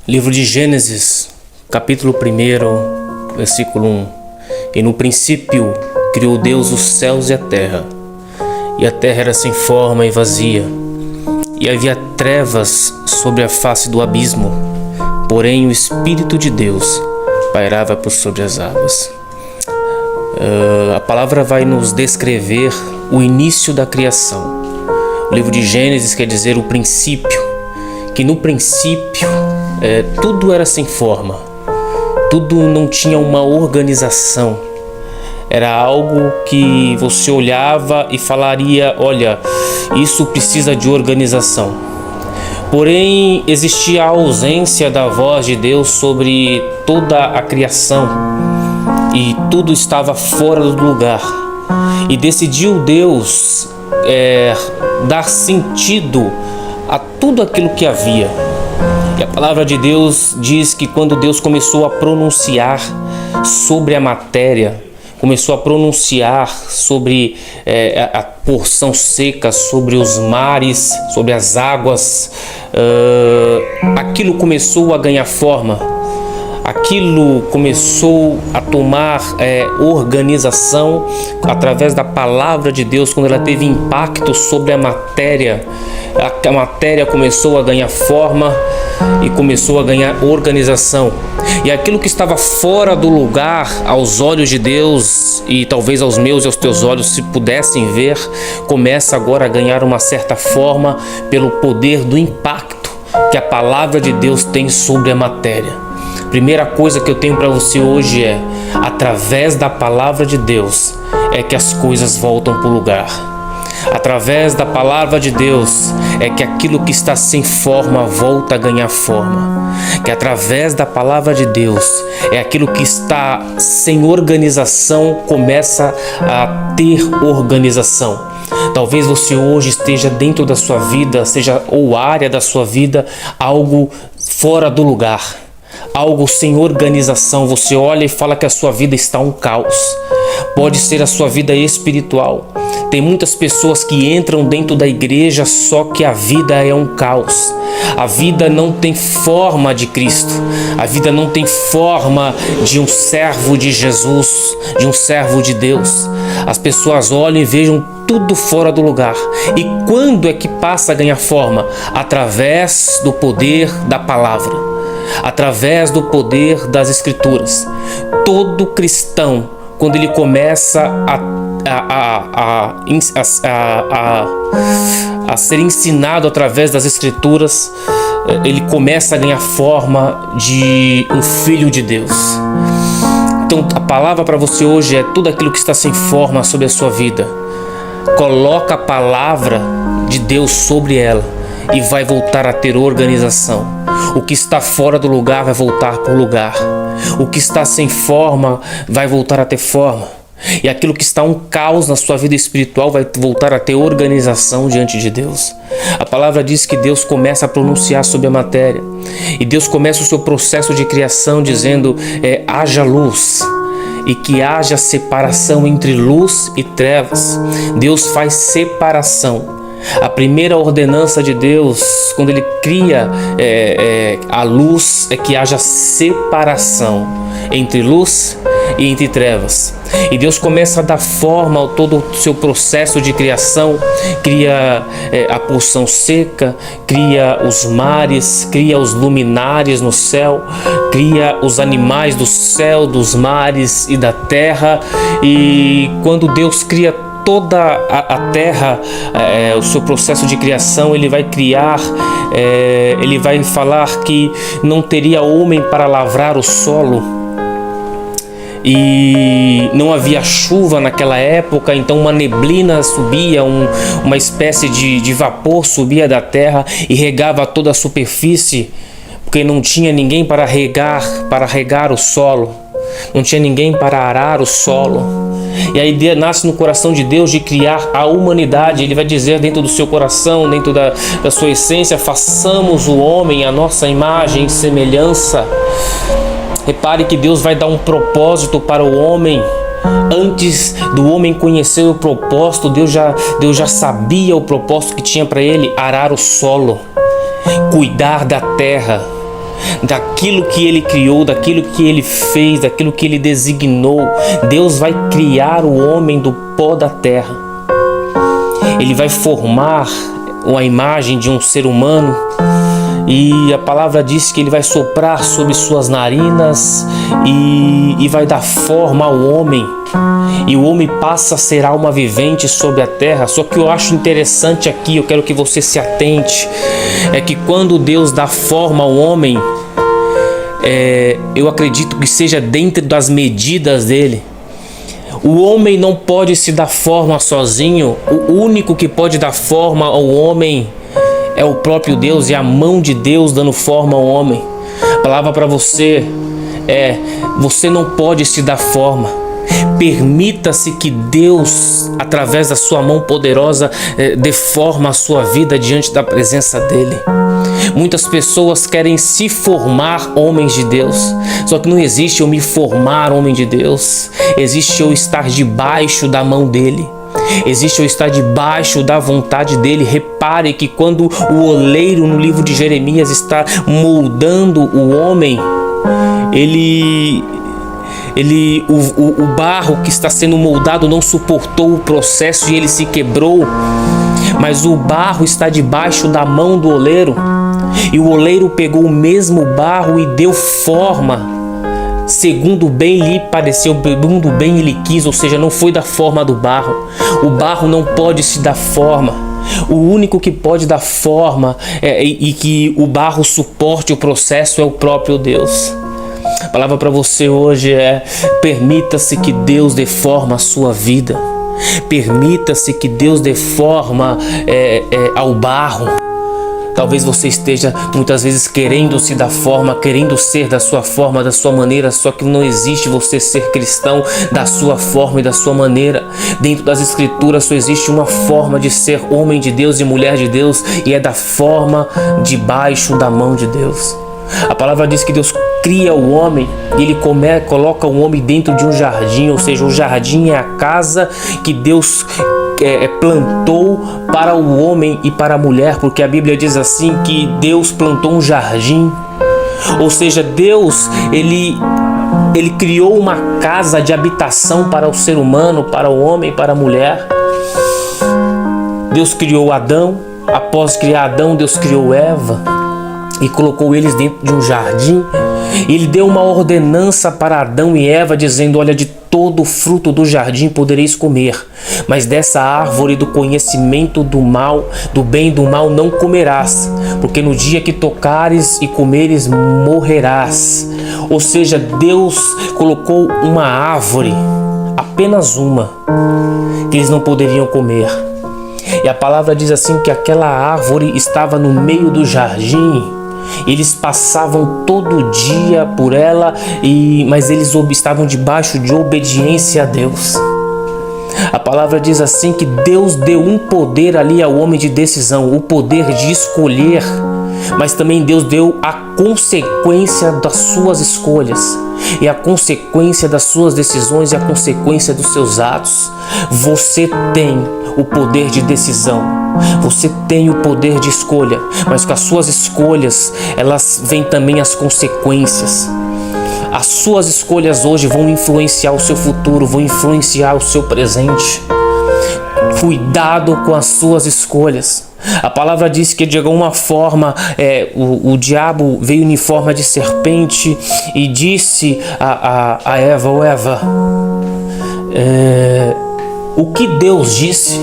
Livro de Gênesis, capítulo 1, versículo 1. E no princípio criou Deus os céus e a terra era sem forma e vazia, e havia trevas sobre a face do abismo, porém o Espírito de Deus pairava por sobre as águas. A palavra vai nos descrever o início da criação. O livro de Gênesis quer dizer o princípio, que no princípio tudo era sem forma, tudo não tinha uma organização. Era algo que você olhava e falaria: olha, isso precisa de organização. Porém, existia a ausência da voz de Deus sobre toda a criação e tudo estava fora do lugar. E decidiu Deus dar sentido a tudo aquilo que havia. E a palavra de Deus diz que quando Deus começou a pronunciar sobre a matéria, começou a pronunciar sobre a porção seca, sobre os mares, sobre as águas, aquilo começou a ganhar forma, aquilo começou a tomar organização através da palavra de Deus. Quando ela teve impacto sobre a matéria começou a ganhar forma e começou a ganhar organização. E aquilo que estava fora do lugar aos olhos de Deus, e talvez aos meus e aos teus olhos, se pudessem ver, começa agora a ganhar uma certa forma pelo poder do impacto que a palavra de Deus tem sobre a matéria. Primeira coisa que eu tenho para você hoje é: através da palavra de Deus é que as coisas voltam para o lugar. Através da palavra de Deus é que aquilo que está sem forma volta a ganhar forma. Que através da palavra de Deus é aquilo que está sem organização começa a ter organização. Talvez você hoje esteja dentro da sua vida, seja ou área da sua vida, algo fora do lugar, algo sem organização. Você olha e fala que a sua vida está um caos. Pode ser a sua vida espiritual. Tem muitas pessoas que entram dentro da igreja, só que a vida é um caos. A vida não tem forma de Cristo. A vida não tem forma de um servo de Jesus, de um servo de Deus. As pessoas olham e vejam tudo fora do lugar. E quando é que passa a ganhar forma? Através do poder da palavra, através do poder das Escrituras. Todo cristão, quando ele começa a ser ensinado através das Escrituras, ele começa a ganhar forma de um filho de Deus. Então a palavra para você hoje é: tudo aquilo que está sem forma sobre a sua vida, coloca a palavra de Deus sobre ela e vai voltar a ter organização. O que está fora do lugar vai voltar para o lugar. O que está sem forma vai voltar a ter forma. E aquilo que está um caos na sua vida espiritual vai voltar a ter organização diante de Deus. A palavra diz que Deus começa a pronunciar sobre a matéria. E Deus começa o seu processo de criação dizendo: haja luz. E que haja separação entre luz e trevas. Deus faz separação. A primeira ordenança de Deus, quando Ele cria a luz, é que haja separação entre luz e entre trevas. E Deus começa a dar forma a todo o seu processo de criação. Cria a porção seca, cria os mares, cria os luminares no céu, cria os animais do céu, dos mares e da terra. E quando Deus cria toda a terra, o seu processo de criação, ele vai criar, ele vai falar que não teria homem para lavrar o solo. E não havia chuva naquela época, então uma neblina subia, uma espécie de vapor subia da terra e regava toda a superfície, porque não tinha ninguém para regar o solo, não tinha ninguém para arar o solo. E a ideia nasce no coração de Deus de criar a humanidade. Ele vai dizer dentro do seu coração, dentro da sua essência: façamos o homem à nossa imagem e semelhança. Repare que Deus vai dar um propósito para o homem. Antes do homem conhecer o propósito, Deus já sabia o propósito que tinha para ele: arar o solo, cuidar da terra. daquilo que Ele criou, daquilo que Ele fez, daquilo que Ele designou. Deus vai criar o homem do pó da terra. Ele vai formar a imagem de um ser humano, e a palavra diz que Ele vai soprar sobre suas narinas e vai dar forma ao homem, e o homem passa a ser alma vivente sobre a terra. Só que eu acho interessante aqui, eu quero que você se atente, é que quando Deus dá forma ao homem, eu acredito que seja dentro das medidas dele. O homem não pode se dar forma sozinho. O único que pode dar forma ao homem é o próprio Deus, e a mão de Deus dando forma ao homem. A palavra para você é: você não pode se dar forma. Permita-se que Deus, através da sua mão poderosa, dê forma à sua vida diante da presença dEle. Muitas pessoas querem se formar homens de Deus, só que não existe eu me formar homem de Deus. Existe eu estar debaixo da mão dEle. Existe eu estar debaixo da vontade dEle. Repare que quando o oleiro no livro de Jeremias está moldando o homem, o barro que está sendo moldado não suportou o processo e ele se quebrou, mas o barro está debaixo da mão do oleiro, e o oleiro pegou o mesmo barro e deu forma segundo bem lhe pareceu, segundo bem ele quis, ou seja, não foi da forma do barro. O barro não pode se dar forma. O único que pode dar forma e que o barro suporte o processo é o próprio Deus. A palavra para você hoje é: permita-se que Deus dê forma à sua vida. Permita-se que Deus dê forma ao barro. Talvez você esteja muitas vezes querendo se dar forma, querendo ser da sua forma, da sua maneira, só que não existe você ser cristão da sua forma e da sua maneira. Dentro das Escrituras só existe uma forma de ser homem de Deus e mulher de Deus, e é da forma debaixo da mão de Deus. A palavra diz que Deus cria o homem e Ele coloca o homem dentro de um jardim, ou seja, o jardim é a casa que Deus plantou para o homem e para a mulher, porque a Bíblia diz assim que Deus plantou um jardim, ou seja, Deus ele criou uma casa de habitação para o ser humano, para o homem e para a mulher. Deus criou Adão, após criar Adão, Deus criou Eva e colocou eles dentro de um jardim. Ele deu uma ordenança para Adão e Eva, dizendo: olha, de todo o fruto do jardim podereis comer, mas dessa árvore do conhecimento do mal, do bem e do mal não comerás, porque no dia que tocares e comeres morrerás. Ou seja, Deus colocou uma árvore, apenas uma, que eles não poderiam comer. E a palavra diz assim que aquela árvore estava no meio do jardim. Eles passavam todo dia por ela, mas eles estavam debaixo de obediência a Deus. A palavra diz assim que Deus deu um poder ali ao homem de decisão, o poder de escolher, mas também Deus deu a consequência das suas escolhas, e a consequência das suas decisões, e a consequência dos seus atos. Você tem o poder de decisão, você tem o poder de escolha, mas com as suas escolhas, elas vêm também as consequências. As suas escolhas hoje vão influenciar o seu futuro, vão influenciar o seu presente. Cuidado com as suas escolhas. A palavra diz que de alguma forma o diabo veio em forma de serpente e disse a Eva: "Ô Eva, o que Deus disse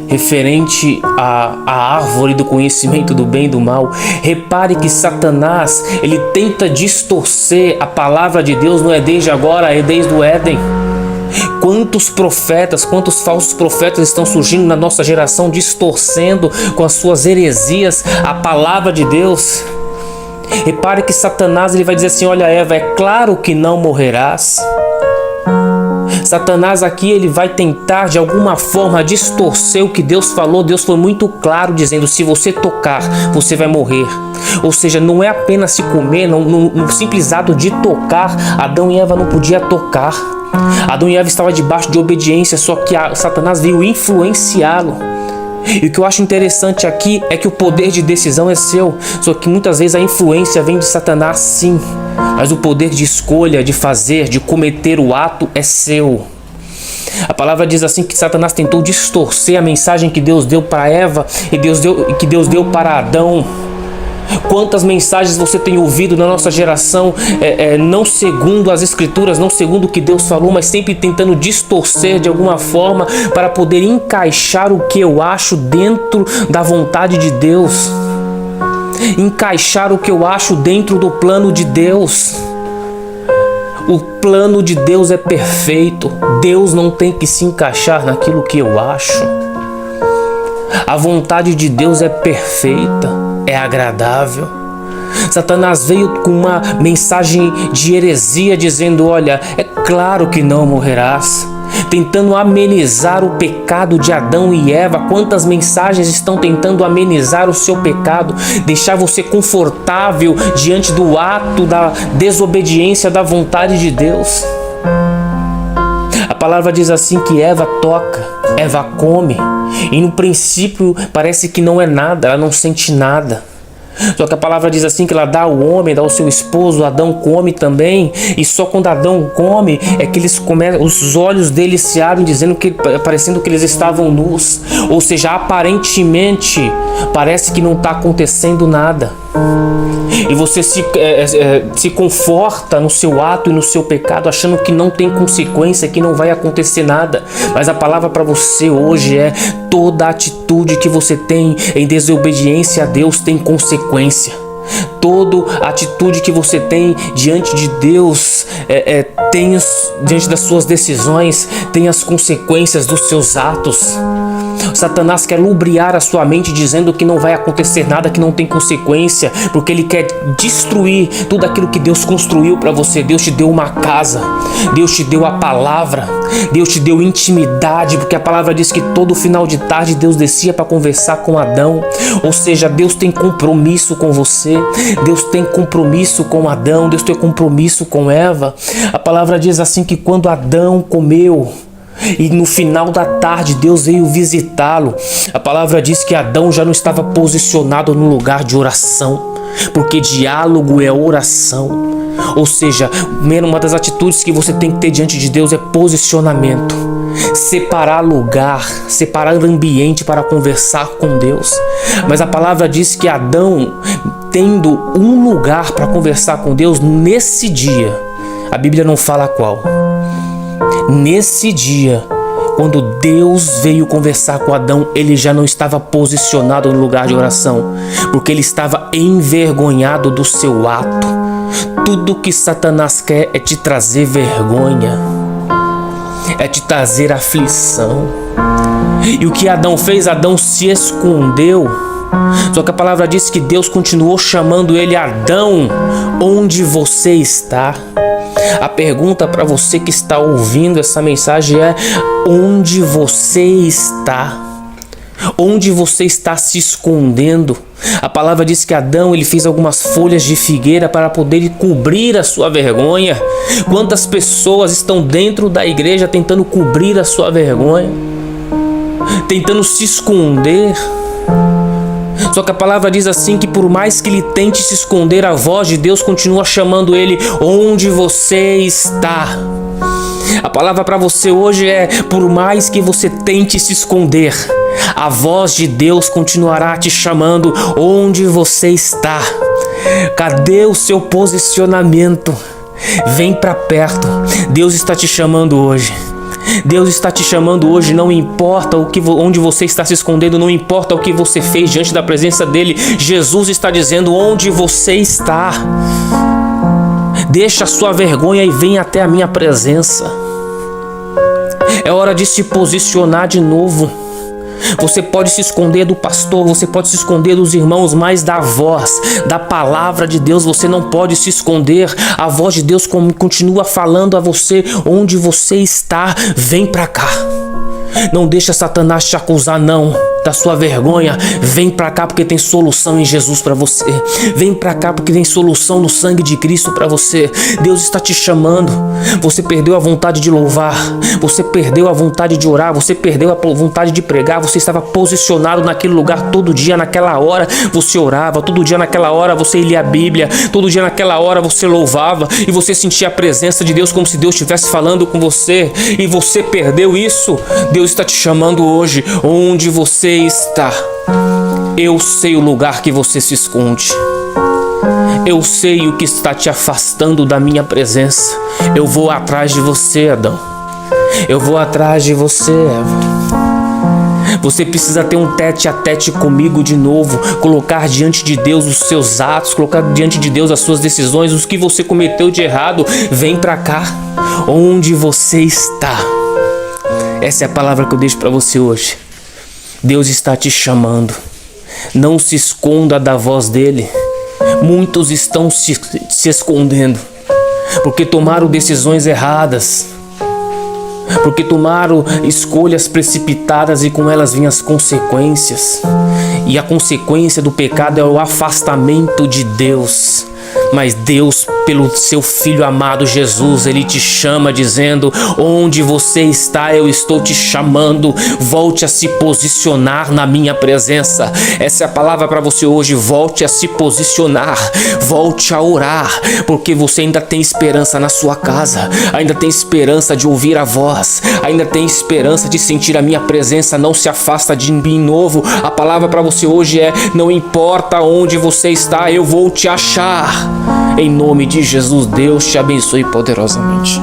referente à árvore do conhecimento do bem e do mal?" Repare que Satanás, ele tenta distorcer a palavra de Deus, não é desde agora, é desde o Éden. Quantos profetas, quantos falsos profetas estão surgindo na nossa geração, distorcendo com as suas heresias a palavra de Deus. Repare que Satanás, ele vai dizer assim: olha Eva, é claro que não morrerás. Satanás aqui, ele vai tentar de alguma forma distorcer o que Deus falou. Deus foi muito claro dizendo: se você tocar, você vai morrer. Ou seja, não é apenas se comer, no simples ato de tocar, Adão e Eva não podiam tocar. Adão e Eva estavam debaixo de obediência, só que Satanás veio influenciá-lo. E o que eu acho interessante aqui é que o poder de decisão é seu, só que muitas vezes a influência vem de Satanás, sim, mas o poder de escolha, de fazer, de cometer o ato é seu. A palavra diz assim que Satanás tentou distorcer a mensagem que Deus deu para Eva e que Deus deu para Adão. Quantas mensagens você tem ouvido na nossa geração, não segundo as escrituras, não segundo o que Deus falou, mas sempre tentando distorcer de alguma forma para poder encaixar o que eu acho dentro da vontade de Deus, encaixar o que eu acho dentro do plano de Deus. O plano de Deus é perfeito. Deus não tem que se encaixar naquilo que eu acho. A vontade de Deus é perfeita, é agradável. Satanás veio com uma mensagem de heresia dizendo: olha, é claro que não morrerás, tentando amenizar o pecado de Adão e Eva. Quantas mensagens estão tentando amenizar o seu pecado, deixar você confortável diante do ato da desobediência da vontade de Deus. A palavra diz assim que Eva toca, Eva come, e no princípio parece que não é nada, ela não sente nada. Só que a palavra diz assim que ela dá ao homem, dá ao seu esposo, Adão come também, e só quando Adão come é que eles começam, os olhos deles se abrem, parecendo que eles estavam nus. Ou seja, aparentemente parece que não está acontecendo nada. E você se conforta no seu ato e no seu pecado, achando que não tem consequência, que não vai acontecer nada. Mas a palavra para você hoje é: toda atitude que você tem em desobediência a Deus tem consequência. Toda atitude que você tem diante de Deus, diante das suas decisões, tem as consequências dos seus atos. Satanás quer lubriar a sua mente dizendo que não vai acontecer nada, que não tem consequência, porque ele quer destruir tudo aquilo que Deus construiu para você. Deus te deu uma casa, Deus te deu a palavra, Deus te deu intimidade, porque a palavra diz que todo final de tarde Deus descia para conversar com Adão. Ou seja, Deus tem compromisso com você, Deus tem compromisso com Adão, Deus tem compromisso com Eva. A palavra diz assim que quando Adão comeu e no final da tarde Deus veio visitá-lo, a palavra diz que Adão já não estava posicionado no lugar de oração, porque diálogo é oração. Ou seja, uma das atitudes que você tem que ter diante de Deus é posicionamento. Separar lugar, separar ambiente para conversar com Deus. Mas a palavra diz que Adão, tendo um lugar para conversar com Deus nesse dia, a Bíblia não fala qual. Nesse dia, quando Deus veio conversar com Adão, ele já não estava posicionado no lugar de oração, porque ele estava envergonhado do seu ato. Tudo que Satanás quer é te trazer vergonha, é te trazer aflição. E o que Adão fez? Adão se escondeu. Só que a palavra diz que Deus continuou chamando ele: Adão, onde você está? A pergunta para você que está ouvindo essa mensagem é: onde você está? Onde você está se escondendo? A palavra diz que Adão, ele fez algumas folhas de figueira para poder cobrir a sua vergonha. Quantas pessoas estão dentro da igreja tentando cobrir a sua vergonha, tentando se esconder? Só que a palavra diz assim que por mais que ele tente se esconder, a voz de Deus continua chamando ele: onde você está? A palavra para você hoje é: por mais que você tente se esconder, a voz de Deus continuará te chamando: onde você está? Cadê o seu posicionamento? Vem para perto. Deus está te chamando hoje. Deus está te chamando hoje. Não importa onde você está se escondendo, não importa o que você fez diante da presença dele. Jesus está dizendo: onde você está? Deixa a sua vergonha e vem até a minha presença. É hora de se posicionar de novo. Você pode se esconder do pastor, você pode se esconder dos irmãos, mas da voz, da palavra de Deus, você não pode se esconder. A voz de Deus continua falando a você: onde você está, vem pra cá. Não deixa Satanás te acusar, não, da sua vergonha. Vem pra cá porque tem solução em Jesus pra você. Vem pra cá porque tem solução no sangue de Cristo pra você. Deus está te chamando. Você perdeu a vontade de louvar, você perdeu a vontade de orar, você perdeu a vontade de pregar. Você estava posicionado naquele lugar todo dia, naquela hora você orava, todo dia naquela hora você lia a Bíblia, todo dia naquela hora você louvava e você sentia a presença de Deus como se Deus estivesse falando com você, e você perdeu isso. Deus está te chamando hoje. Onde você está? Eu sei o lugar que você se esconde. Eu sei o que está te afastando da minha presença. Eu vou atrás de você, Adão. Eu vou atrás de você, Eva. Você precisa ter um tete a tete comigo de novo. Colocar diante de Deus os seus atos, colocar diante de Deus as suas decisões, os que você cometeu de errado. Vem pra cá. Onde você está? Essa é a palavra que eu deixo pra você hoje. Deus está te chamando. Não se esconda da voz dele. Muitos estão se escondendo porque tomaram decisões erradas, porque tomaram escolhas precipitadas e com elas vinham as consequências. E a consequência do pecado é o afastamento de Deus. Mas Deus, pelo seu Filho amado Jesus, Ele te chama dizendo: onde você está, eu estou te chamando. Volte a se posicionar na minha presença. Essa é a palavra para você hoje. Volte a se posicionar, volte a orar, porque você ainda tem esperança na sua casa, ainda tem esperança de ouvir a voz, ainda tem esperança de sentir a minha presença. Não se afasta de mim novo. A palavra para você hoje é: não importa onde você está, eu vou te achar. Em nome de Jesus, Deus te abençoe poderosamente.